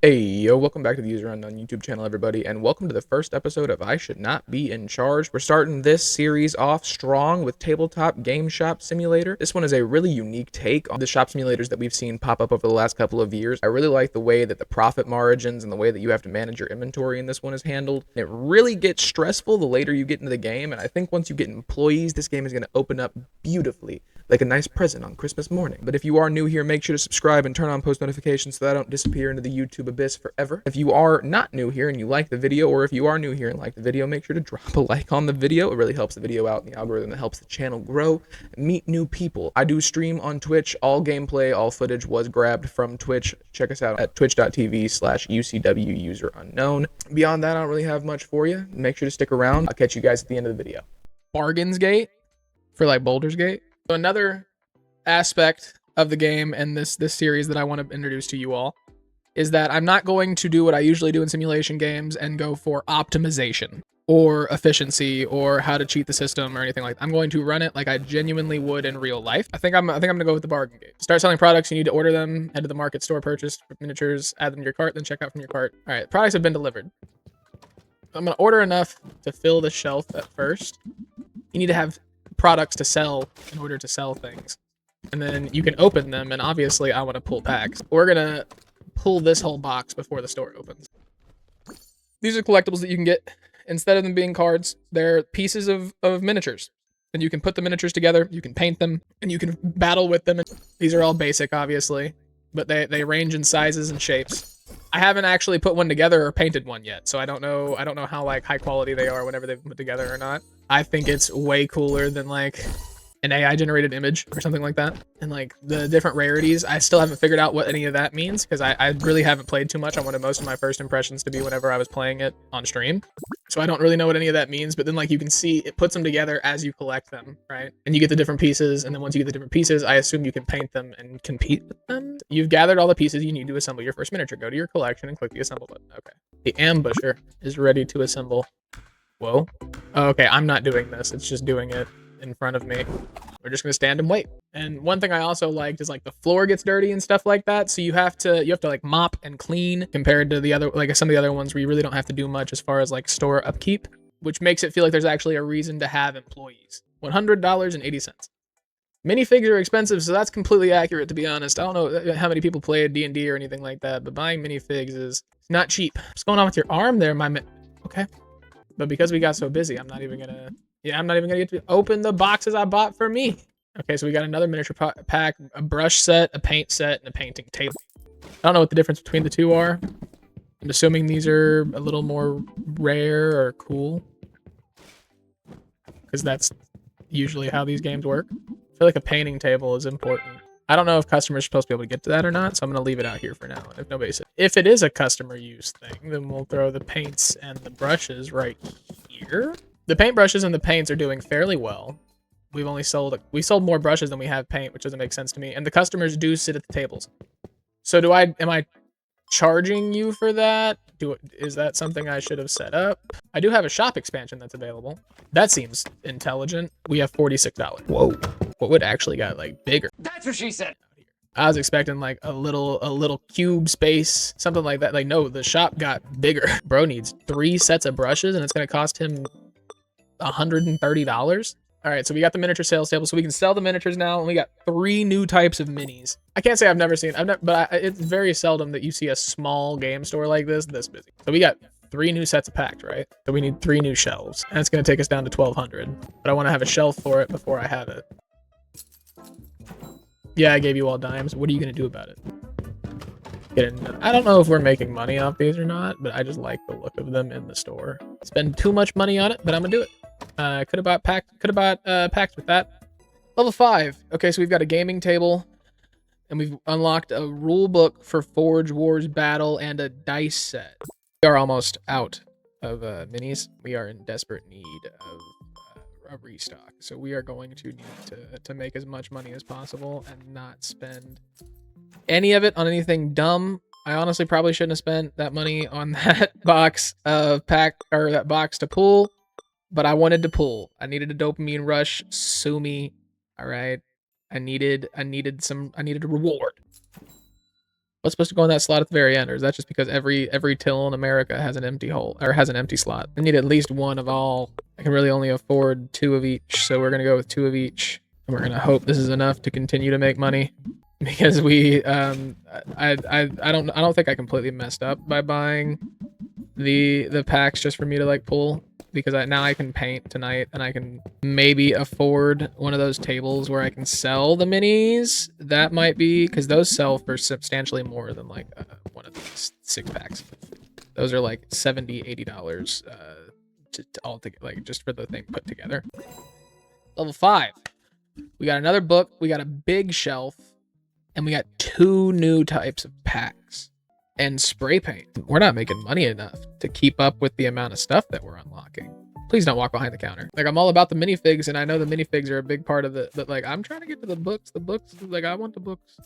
Hey, yo, welcome back to the User Unknown YouTube channel, everybody, and welcome to the first episode of I Should Not Be in Charge. We're starting this series off strong with Tabletop Game Shop Simulator. This one is a really unique take on the shop simulators that we've seen pop up over the last couple of years. I really like the way that the profit margins and the way that you have to manage your inventory in this one is handled. And it really gets stressful the later you get into the game, and I think once you get employees, this game is going to open up beautifully, like a nice present on Christmas morning. But if you are new here, make sure to subscribe and turn on post notifications so that I don't disappear into the YouTube abyss forever. If you are not new here and you like the video, or if you are new here and like the video, make sure to drop a like on the video. It really helps the video out in the algorithm. It helps the channel grow and meet new people. I do stream on Twitch. All gameplay, all footage was grabbed from Twitch. Check us out at twitch.tv/UCW user unknown. Beyond that, I don't really have much for you. Make sure to stick around. I'll catch you guys at the end of the video. Bargains Gate for like Boulder's Gate. So another aspect of the game and this series that I want to introduce to you all is that I'm not going to do what I usually do in simulation games and go for optimization or efficiency or how to cheat the system or anything like that. I'm going to run it like I genuinely would in real life. I think I'm gonna go with the bargain gate. Start selling products, you need to order them, head to the market store, purchase miniatures, add them to your cart, then check out from your cart. All right, products have been delivered. I'm gonna order enough to fill the shelf at first. You need to have products to sell in order to sell things, and then you can open them, and obviously I want to pull packs. We're gonna pull this whole box before the store opens. These are collectibles that you can get. Instead of them being cards, they're pieces of miniatures, and you can put the miniatures together, you can paint them, and you can battle with them. These are all basic, obviously, but they range in sizes and shapes. I haven't actually put one together or painted one yet, so I don't know how like high quality they are whenever they've put together or not. I think it's way cooler than like an AI generated image or something like that. And like the different rarities, I still haven't figured out what any of that means because I really haven't played too much. I wanted most of my first impressions to be whenever I was playing it on stream. So I don't really know what any of that means, but then like you can see it puts them together as you collect them, right? And you get the different pieces, and then once you get the different pieces, I assume you can paint them and compete with them. You've gathered all the pieces you need to assemble your first miniature. Go to your collection and click the assemble button. Okay. The ambusher is ready to assemble. Whoa. Oh, okay, I'm not doing this. It's just doing it in front of me. We're just gonna stand and wait. And one thing I also liked is like the floor gets dirty and stuff like that, so you have to like mop and clean compared to the other, like some of the other ones where you really don't have to do much as far as like store upkeep, which makes it feel like there's actually a reason to have employees. $100.80. Minifigs are expensive, so that's completely accurate, to be honest. I don't know how many people play D&D or anything like that, but buying minifigs is not cheap. What's going on with your arm there, okay. But because we got so busy, I'm not even gonna get to open the boxes I bought for me. Okay, so we got another miniature pack, a brush set, a paint set, and a painting table. I don't know what the difference between the two are. I'm assuming these are a little more rare or cool, because that's usually how these games work. I feel like a painting table is important. I don't know if customers are supposed to be able to get to that or not, so I'm going to leave it out here for now. And if nobody said, if it is a customer use thing, then we'll throw the paints and the brushes right here. The paintbrushes and the paints are doing fairly well. We sold more brushes than we have paint, which doesn't make sense to me. And the customers do sit at the tables. So am I charging you for that? Is that something I should have set up? I do have a shop expansion that's available. That seems intelligent. We have $46. Whoa. What would actually got like bigger? That's what she said. I was expecting like a little cube space, something like that. Like, no, the shop got bigger. Bro needs 3 sets of brushes, and it's going to cost him $130. All right, so we got the miniature sales table, so we can sell the miniatures now, and we got 3 new types of minis. I can't say it's very seldom that you see a small game store like this busy. So we got 3 new sets of packs, right? So we need 3 new shelves, and it's going to take us down to 1,200. But I want to have a shelf for it before I have it. Yeah, I gave you all dimes. What are you going to do about it? I don't know if we're making money off these or not, but I just like the look of them in the store. Spend too much money on it, but I'm gonna do it. Could have bought packs with that. Level 5. Okay, so we've got a gaming table, and we've unlocked a rule book for Forge Wars Battle and a dice set. We are almost out of minis. We are in desperate need of a restock, so we are going to need to make as much money as possible and not spend any of it on anything dumb. I honestly probably shouldn't have spent that money on that box of that box to pull, but I wanted to pull. I needed a dopamine rush. Sue me. All right. I needed a reward. What's supposed to go in that slot at the very end, or is that just because every till in America has an empty hole or has an empty slot? I need at least one of all. I can really only afford 2 of each, so we're gonna go with 2 of each, and we're gonna hope this is enough to continue to make money, because we I don't think I completely messed up by buying the packs just for me to like pull, because now I can paint tonight and I can maybe afford one of those tables where I can sell the minis. That might be because those sell for substantially more than like one of these 6 packs. Those are like $70-$80 to all together, like just for the thing put together. Level 5. We got another book. We got a big shelf, and we got 2 new types of packs. And spray paint. We're not making money enough to keep up with the amount of stuff that we're unlocking. Please don't walk behind the counter. Like, I'm all about the minifigs, and I know the minifigs are a big part of it, but like, I'm trying to get to the books. The books, like, I want the books.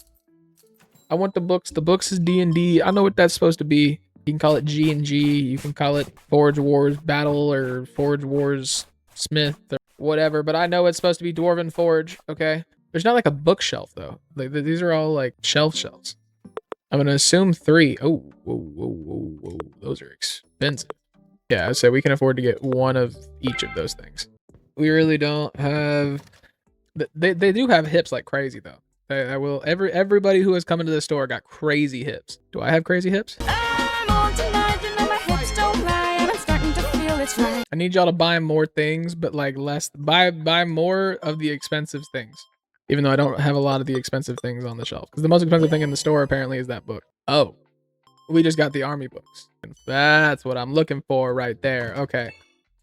I want the books. The books is D&D. I know what that's supposed to be. You can call it G&G. You can call it Forge Wars Battle or Forge Wars Smith or whatever, but I know it's supposed to be Dwarven Forge, okay? There's not like a bookshelf, though. Like, these are all like shelves. I'm gonna assume 3. Oh, whoa. Those are expensive. Yeah, so we can afford to get 1 of each of those things. We really don't have... They do have hips like crazy, though. I will... Everybody who has come into the store got crazy hips. Do I have crazy hips? I'm on tonight, you know my hips don't lie, and I'm starting to feel it's right. I need y'all to buy more things, but like less... Buy more of the expensive things. Even though I don't have a lot of the expensive things on the shelf. Because the most expensive thing in the store apparently is that book. Oh, we just got the army books. That's what I'm looking for right there. Okay.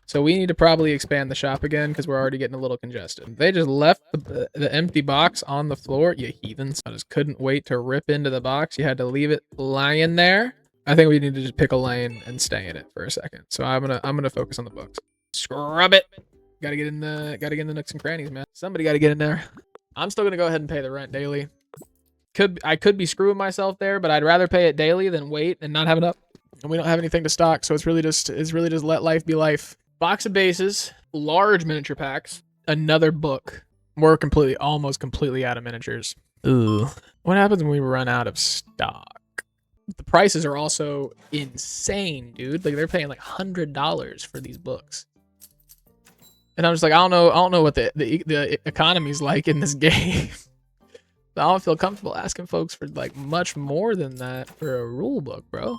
So we need to probably expand the shop again because we're already getting a little congested. They just left the empty box on the floor. You heathens. I just couldn't wait to rip into the box. You had to leave it lying there. I think we need to just pick a lane and stay in it for a second. So I'm gonna focus on the books. Scrub it. Gotta get in the nooks and crannies, man. Somebody gotta get in there. I'm still gonna go ahead and pay the rent daily. I could be screwing myself there, but I'd rather pay it daily than wait and not have enough. And we don't have anything to stock, so it's really just let life be life. Box of bases, large miniature packs, another book. We're almost completely out of miniatures. Ooh. What happens when we run out of stock? The prices are also insane, dude. Like, they're paying like $100 for these books. And I'm just like, I don't know what the economy's like in this game. I don't feel comfortable asking folks for like much more than that for a rule book, bro.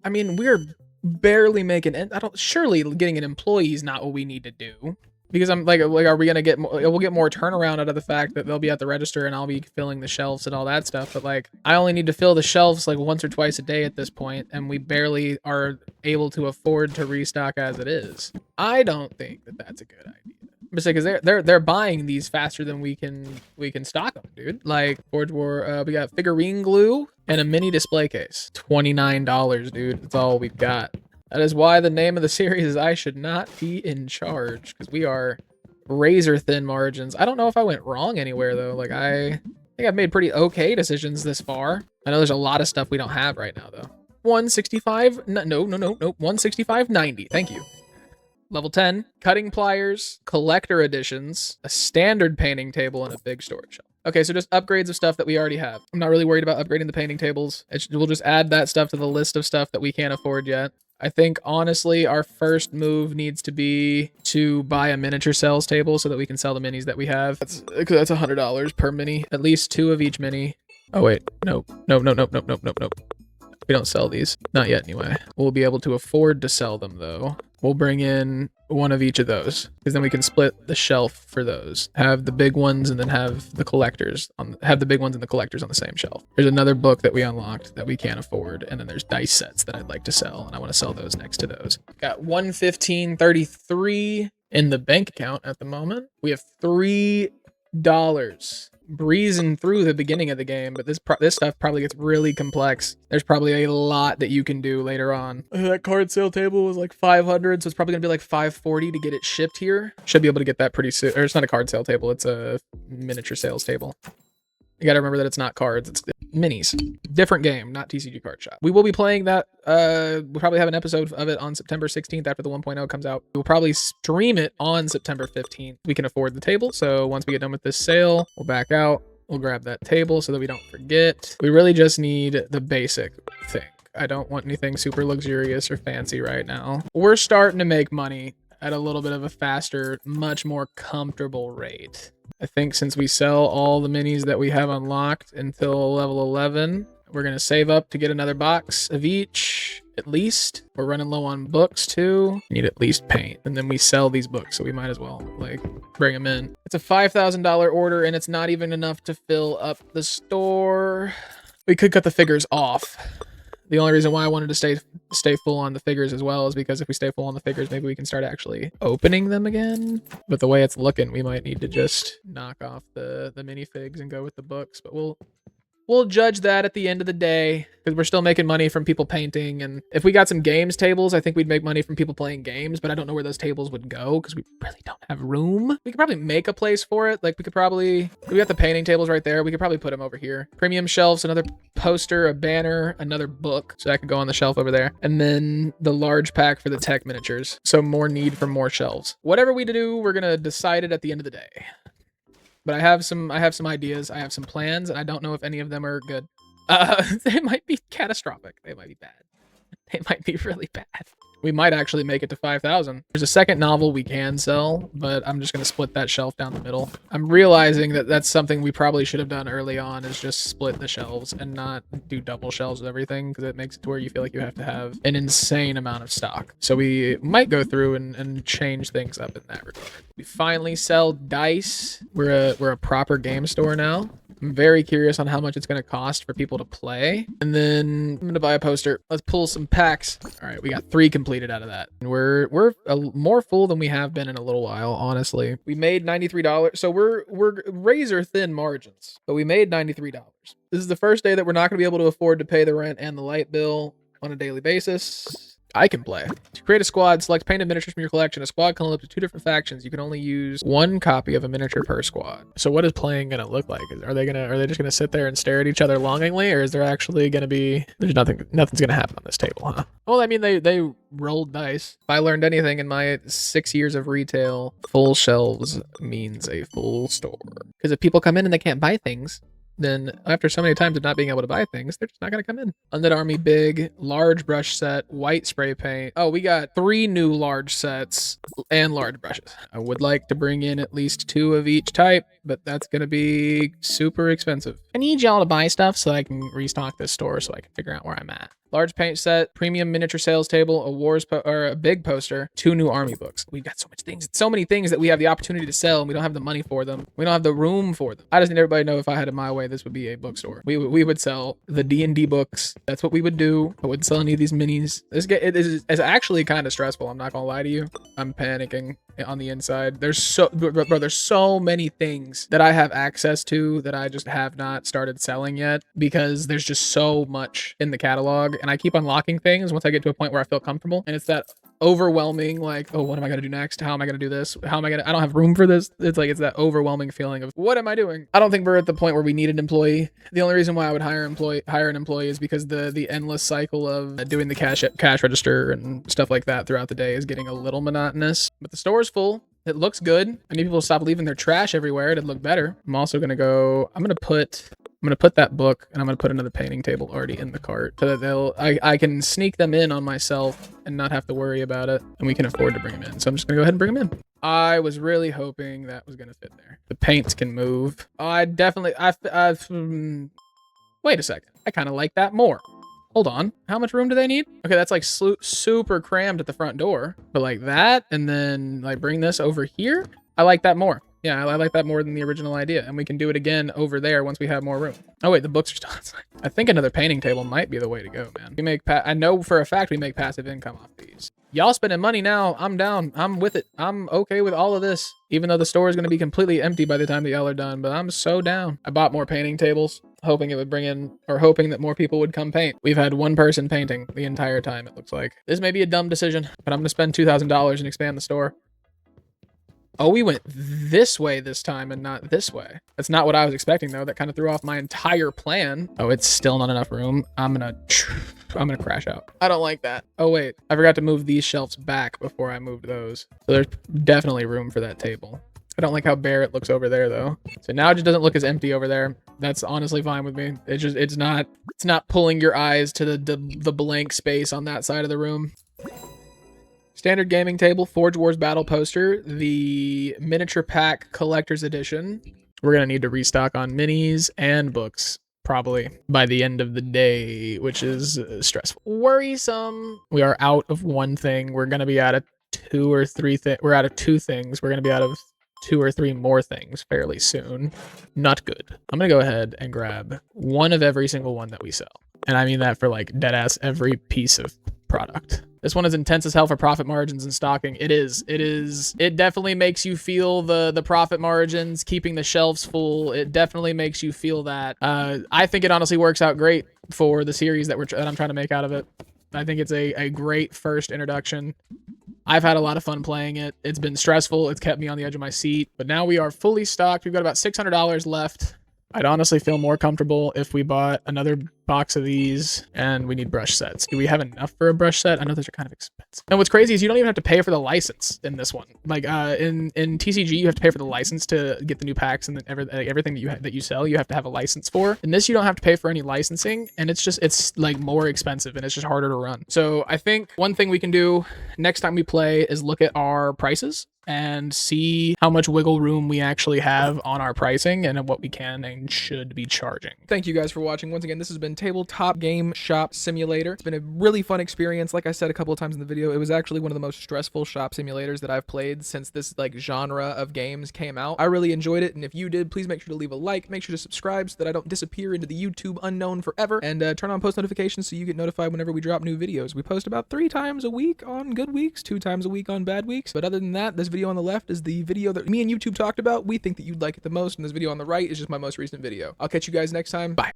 I mean, we're barely making, surely getting an employee is not what we need to do. Because I'm like, are we gonna get more? We'll get more turnaround out of the fact that they'll be at the register and I'll be filling the shelves and all that stuff. But like, I only need to fill the shelves like once or twice a day at this point, and we barely are able to afford to restock as it is. I don't think that that's a good idea. I'm just saying, because they're buying these faster than we can stock them, dude. Like Forge War, we got figurine glue and a mini display case. $29, dude. That's all we've got. That is why the name of the series is I Should Not Be in Charge, because we are razor thin margins. I don't know if I went wrong anywhere, though. Like, I think I've made pretty okay decisions this far. I know there's a lot of stuff we don't have right now, though. 165, no, 165.90. Thank you. Level 10, cutting pliers, collector editions, a standard painting table, and a big storage shelf. Okay, so just upgrades of stuff that we already have. I'm not really worried about upgrading the painting tables. We'll just add that stuff to the list of stuff that we can't afford yet. I think, honestly, our first move needs to be to buy a miniature sales table so that we can sell the minis that we have. That's $100 per mini. At least 2 of each mini. Oh, wait. Nope. We don't sell these. Not yet, anyway. We'll be able to afford to sell them, though. We'll bring in 1 of each of those, because then we can split the shelf for those. Have the big ones and then have the collectors have the big ones and the collectors on the same shelf. There's another book that we unlocked that we can't afford, and then there's dice sets that I'd like to sell, and I want to sell those next to those. Got $115.33 in the bank account at the moment. We have $3 breezing through the beginning of the game, but this stuff probably gets really complex. There's probably a lot that you can do later on. That card sale table was like $500, so it's probably gonna be like $540 to get it shipped here. Should be able to get that pretty soon. Or it's not a card sale table, it's a miniature sales table. You gotta remember that it's not cards, it's minis. Different game, not TCG Card Shop. We will be playing that. We'll probably have an episode of it on September 16th after the 1.0 comes out. We'll probably stream it on September 15th. We can afford the table, so once we get done with this sale, we'll back out. We'll grab that table so that we don't forget. We really just need the basic thing. I don't want anything super luxurious or fancy right now. We're starting to make money at a little bit of a faster, much more comfortable rate. I think since we sell all the minis that we have unlocked until level 11, we're going to save up to get another box of each, at least. We're running low on books too. Need at least paint. And then we sell these books, so we might as well like bring them in. It's a $5,000 order and it's not even enough to fill up the store. We could cut the figures off. The only reason why I wanted to stay full on the figures as well is because if we stay full on the figures, maybe we can start actually opening them again. But the way it's looking, we might need to just knock off the minifigs and go with the books. But we'll judge that at the end of the day, because we're still making money from people painting. And if we got some games tables, I think we'd make money from people playing games, but I don't know where those tables would go because we really don't have room. We could probably make a place for it. Like we got the painting tables right there. We could probably put them over here. Premium shelves, another poster, a banner, another book. So that could go on the shelf over there. And then the large pack for the tech miniatures. So more need for more shelves. Whatever we do, we're going to decide it at the end of the day. But I have some ideas, I have some plans, and I don't know if any of them are good. They might be catastrophic. They might be bad. They might be really bad. We might actually make it to 5,000. There's a second novel we can sell, but I'm just going to split that shelf down the middle. I'm realizing that that's something we probably should have done early on, is just split the shelves and not do double shelves with everything, because it makes it to where you feel like you have to have an insane amount of stock. So we might go through and change things up in that regard. We finally sell dice. We're a proper game store now. I'm very curious on how much it's going to cost for people to play. And then I'm going to buy a poster. Let's pull some packs. All right, we got 3 completed out of that. And we're more full than we have been in a little while, honestly. We made $93. So we're razor thin margins, but we made $93. This is the first day that we're not going to be able to afford to pay the rent and the light bill on a daily basis. I can play. To create a squad, select painted miniatures from your collection. A squad can load up to 2 different factions. You can only use 1 copy of a miniature per squad. So what is playing gonna look like? Are they just gonna sit there and stare at each other longingly, or is there actually gonna be nothing's gonna happen on this table, huh? Well, I mean they rolled dice. If I learned anything in my 6 years of retail, full shelves means a full store. Because if people come in and they can't buy things, then after so many times of not being able to buy things, they're just not going to come in. Undead Army big, large brush set, white spray paint. Oh, we got 3 new large sets and large brushes. I would like to bring in at least 2 of each type, but that's going to be super expensive. I need y'all to buy stuff so I can restock this store so I can figure out where I'm at. Large paint set, premium miniature sales table, a big poster, 2 new army books. We've got so many things that we have the opportunity to sell, and we don't have the money for them. We don't have the room for them. I just need everybody to know if I had it my way, this would be a bookstore. We would sell the D&D books. That's what we would do. I wouldn't sell any of these minis. It's actually kind of stressful. I'm not gonna lie to you. I'm panicking on the inside. There's so many things that I have access to that I just have not started selling yet, because there's just so much in the catalog, and I keep unlocking things once I get to a point where I feel comfortable. And it's that overwhelming, like, oh, what am I gonna do next? How am I gonna do this? I don't have room for this. It's that overwhelming feeling of, what am I doing? I don't think we're at the point where we need an employee. The only reason why I would hire an employee is because the endless cycle of doing the cash register and stuff like that throughout the day is getting a little monotonous. But the store's full. It looks good. I need people to stop leaving their trash everywhere. It'd look better. I'm also gonna put that book, and I'm gonna put another painting table already in the cart so that I can sneak them in on myself and not have to worry about it, and we can afford to bring them in. So I'm just gonna go ahead and bring them in. I was really hoping that was gonna fit there. The paints can move. Wait a second. I kind of like that more. Hold on. How much room do they need? Okay, that's like super crammed at the front door, but like that, and then like bring this over here. I like that more. Yeah, I like that more than the original idea. And we can do it again over there once we have more room. Oh wait, the books are still outside. I think another painting table might be the way to go, man. I know for a fact we make passive income off these. Y'all spending money now. I'm down. I'm with it. I'm okay with all of this, even though the store is going to be completely empty by the time that y'all are done, but I'm so down. I bought more painting tables, hoping that more people would come paint. We've had 1 person painting the entire time, it looks like. This may be a dumb decision, but I'm going to spend $2,000 and expand the store. Oh, we went this way this time and not this way. That's not what I was expecting, though. That kind of threw off my entire plan. Oh, it's still not enough room. I'm gonna crash out. I don't like that. Oh, wait. I forgot to move these shelves back before I moved those. So there's definitely room for that table. I don't like how bare it looks over there though. So now it just doesn't look as empty over there. That's honestly fine with me. It's not pulling your eyes to the blank space on that side of the room. Standard gaming table, Forge Wars battle poster, the miniature pack collector's edition. We're gonna need to restock on minis and books probably by the end of the day, which is stressful. Worrisome. We are out of one thing. We're gonna be out of two or three things. We're out of two things. We're gonna be out of 2 or 3 more things fairly soon. Not good. I'm gonna go ahead and grab one of every single one that we sell. And I mean that for like dead ass every piece of product. This one is intense as hell for profit margins and stocking. It is. It definitely makes you feel the profit margins, keeping the shelves full. It definitely makes you feel that. I think it honestly works out great for the series that I'm trying to make out of it. I think it's a great first introduction. I've had a lot of fun playing it. It's been stressful. It's kept me on the edge of my seat. But now we are fully stocked. We've got about $600 left. I'd honestly feel more comfortable if we bought another box of these, and we need brush sets. Do we have enough for a brush set? I know those are kind of expensive. And what's crazy is you don't even have to pay for the license in this one. Like in TCG, you have to pay for the license to get the new packs, and then everything that you sell, you have to have a license for. In this, you don't have to pay for any licensing, and it's like more expensive, and it's just harder to run. So I think one thing we can do next time we play is look at our prices and see how much wiggle room we actually have on our pricing and what we can and should be charging. Thank you guys for watching. Once again, this has been Tabletop Game Shop Simulator. It's been a really fun experience. Like I said a couple of times in the video, it was actually one of the most stressful shop simulators that I've played since this like genre of games came out. I really enjoyed it, and if you did, please make sure to leave a like, make sure to subscribe so that I don't disappear into the YouTube unknown forever, and turn on post notifications so you get notified whenever we drop new videos. We post about 3 times a week on good weeks, 2 times a week on bad weeks, but other than that, this video on the left is the video that me and YouTube talked about. We think that you'd like it the most, and this video on the right is just my most recent video. I'll catch you guys next time. Bye.